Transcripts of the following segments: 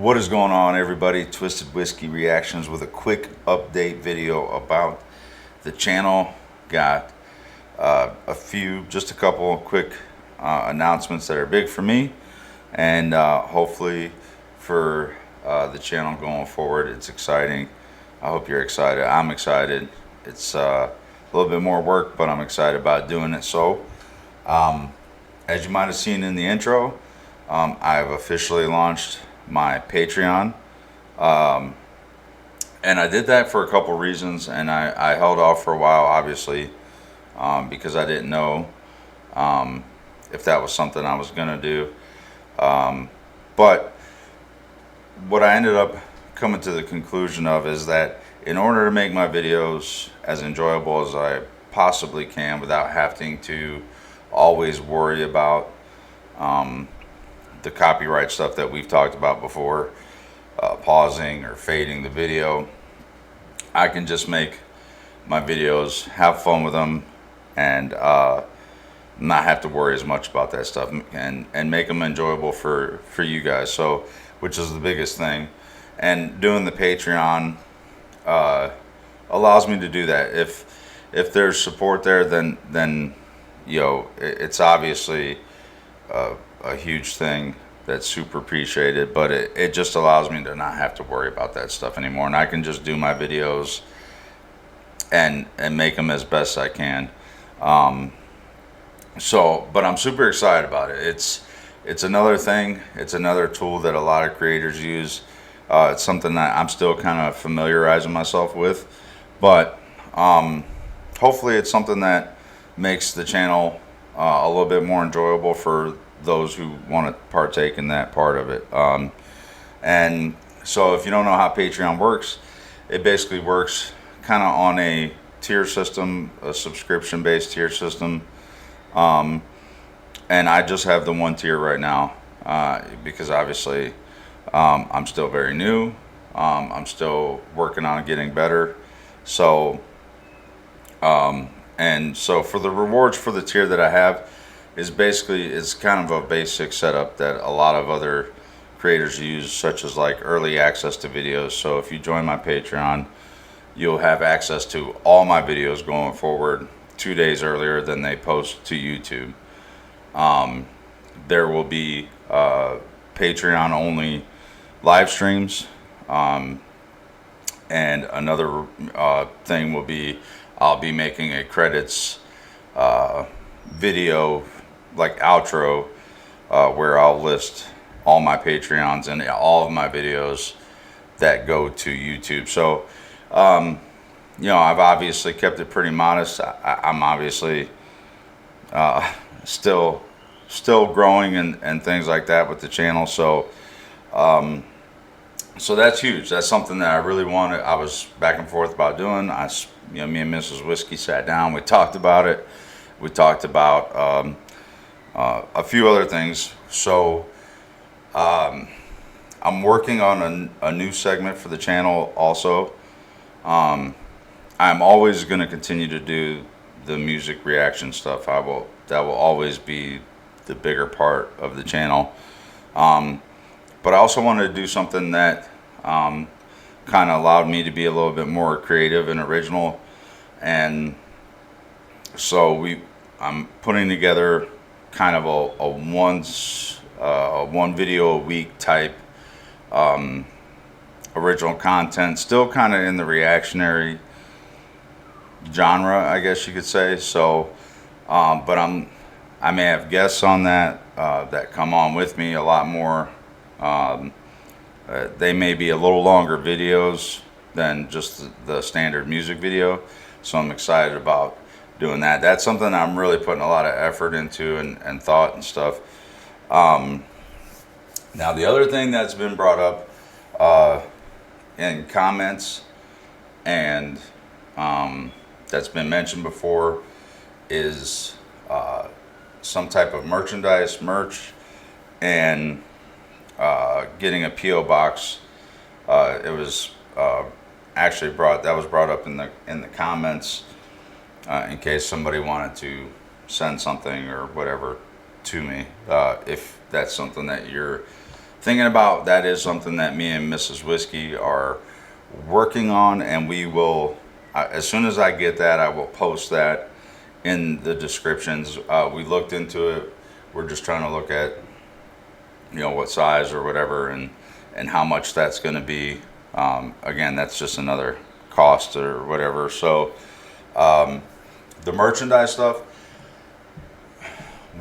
What is going on, everybody? Twiztid Whiskey reactions with a quick update video about the channel. Got just a couple of quick announcements that are big for me, and hopefully for the channel going forward. It's exciting. I hope you're excited. I'm excited. It's a little bit more work, but I'm excited about doing it. So, as you might have seen in the intro, I've officially launched my Patreon, and I did that for a couple reasons, and I held off for a while, obviously, because I didn't know if that was something I was gonna do. But what I ended up coming to the conclusion of is that in order to make my videos as enjoyable as I possibly can without having to always worry about the copyright stuff that we've talked about before, pausing or fading the video, I can just make my videos, have fun with them, and not have to worry as much about that stuff, and make them enjoyable for you guys. So, which is the biggest thing. And doing the Patreon allows me to do that. If there's support there, then it's obviously a huge thing that's super appreciated, but it just allows me to not have to worry about that stuff anymore, and I can just do my videos and make them as best I can. But I'm super excited about it. It's another thing. It's another tool that a lot of creators use. It's something that I'm still kind of familiarizing myself with, but hopefully it's something that makes the channel a little bit more enjoyable for those who want to partake in that part of it. And so if you don't know how Patreon works, it basically works kind of on a tier system, a subscription based tier system. And I just have the one tier right now, because obviously I'm still very new. I'm still working on getting better. So and so for the rewards for the tier that I have is basically, it's kind of a basic setup that a lot of other creators use, such as like early access to videos. So if you join my Patreon, you'll have access to all my videos going forward 2 days earlier than they post to YouTube. There will be Patreon only live streams, and another thing will be, I'll be making a credits video, like outro, where I'll list all my Patreons and all of my videos that go to YouTube. So I've obviously kept it pretty modest. I'm obviously still growing and things like that with the channel. So so that's huge. That's something that I really wanted. I was back and forth about doing. Me and Mrs. Whiskey sat down. We talked about it. We talked about a few other things. So I'm working on a new segment for the channel also. I'm always going to continue to do the music reaction stuff. That will always be the bigger part of the channel. But I also wanted to do something that kind of allowed me to be a little bit more creative and original. And so I'm putting together kind of a one video a week type original content, still kind of in the reactionary genre, I guess you could say. So but I may have guests on that that come on with me a lot more. They may be a little longer videos than just the standard music video, so I'm excited about doing that. That's something I'm really putting a lot of effort into and thought and stuff. Now the other thing that's been brought up in comments and that's been mentioned before is some type of merch, and getting a PO box. It was actually brought up in the comments, in case somebody wanted to send something or whatever to me, if that's something that you're thinking about that is something that me and Mrs. Whiskey are working on, and we will, as soon as I get that, I will post that in the descriptions. We looked into it. We're just trying to look at, what size or whatever, and how much that's going to be. Again, that's just another cost or whatever. So the merchandise stuff,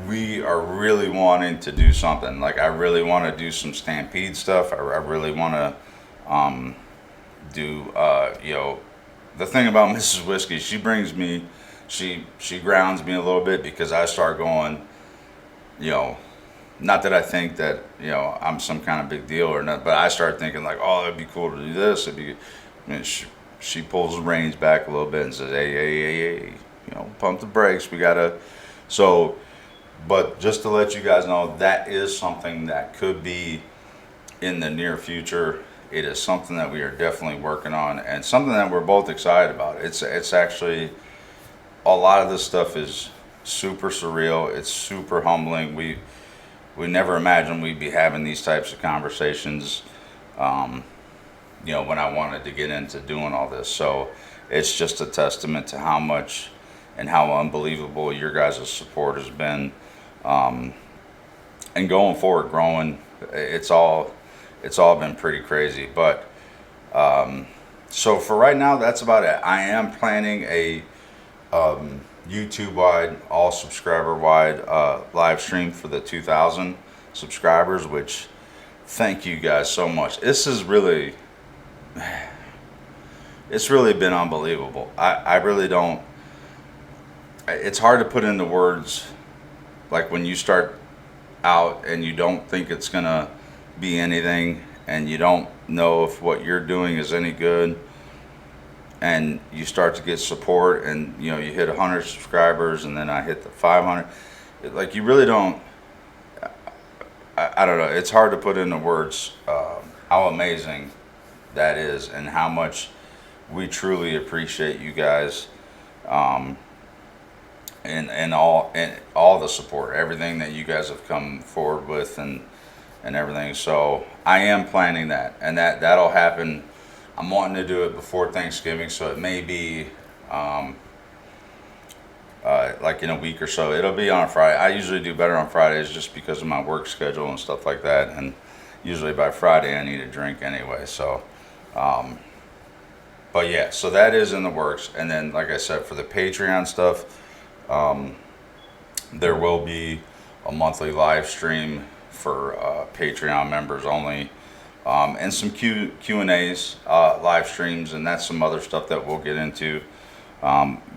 we are really wanting to do something. Like, I really want to do some Stampede stuff. I really want to do, the thing about Mrs. Whiskey, she brings me, she grounds me a little bit, because I start going, not that I think that, I'm some kind of big deal or not, but I start thinking like, oh, it'd be cool to do this. It'd be, she pulls the reins back a little bit and says, hey, pump the brakes. We gotta, so, but just to let you guys know, that is something that could be in the near future. It is something that we are definitely working on, and something that we're both excited about. It's actually, a lot of this stuff is super surreal. It's super humbling. We never imagined we'd be having these types of conversations, when I wanted to get into doing all this. So it's just a testament to how much and how unbelievable your guys' support has been. And going forward, growing, it's all been pretty crazy. But so for right now, that's about it. I am planning a YouTube wide, all subscriber wide live stream for the 2,000 subscribers, which, thank you guys so much. This is really, it's really been unbelievable. I really don't, it's hard to put into words, like when you start out and you don't think it's gonna be anything, and you don't know if what you're doing is any good, and you start to get support, and you hit 100 subscribers, and then I hit the 500. Like, you really don't, I don't know, it's hard to put into words how amazing that is, and how much we truly appreciate you guys, and all the support, everything that you guys have come forward with, and everything. So I am planning that, and that'll happen. I'm wanting to do it before Thanksgiving, so it may be like in a week or so. It'll be on a Friday. I usually do better on Fridays just because of my work schedule and stuff like that, and usually by Friday I need a drink anyway. So but yeah, so that is in the works. And then, like I said, for the Patreon stuff, there will be a monthly live stream for Patreon members only, and some Q&As, live streams, and that's some other stuff that we'll get into,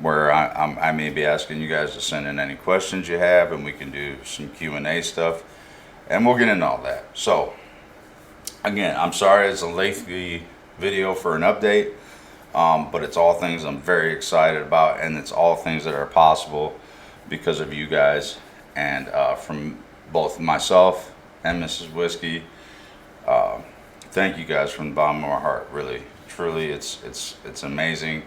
where I may be asking you guys to send in any questions you have, and we can do some Q&A stuff, and we'll get into all that. So again, I'm sorry it's a lengthy video for an update, but it's all things I'm very excited about, and it's all things that are possible because of you guys, and from both myself and Mrs. Whiskey. Thank you guys from the bottom of my heart. Really, truly, it's amazing.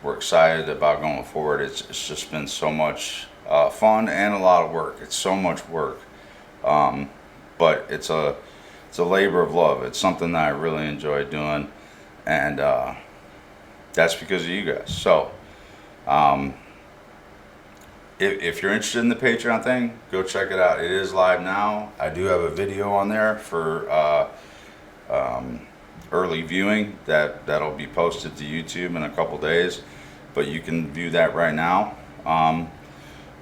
We're excited about going forward. It's just been so much fun and a lot of work. It's so much work, but it's a labor of love. It's something that I really enjoy doing, and that's because of you guys. So if you're interested in the Patreon thing, go check it out. It is live now. I do have a video on there for early viewing that'll be posted to YouTube in a couple days, but you can view that right now.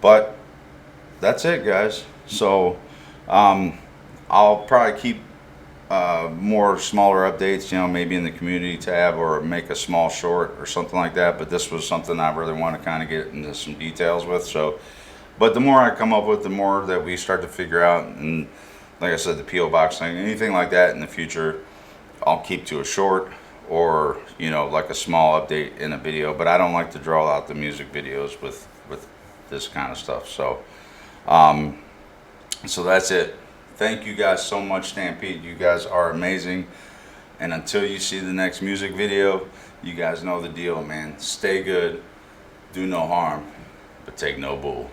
But that's it, guys. So I'll probably keep more smaller updates, maybe in the community tab, or make a small short or something like that. But this was something I really want to kind of get into some details with. So, but the more I come up with, the more that we start to figure out, and like I said, the P.O. box thing, anything like that in the future, I'll keep to a short, or like a small update in a video. But I don't like to draw out the music videos with this kind of stuff. So so that's it. Thank you guys so much, Stampede. You guys are amazing. And until you see the next music video, you guys know the deal, man. Stay good, do no harm, but take no bull.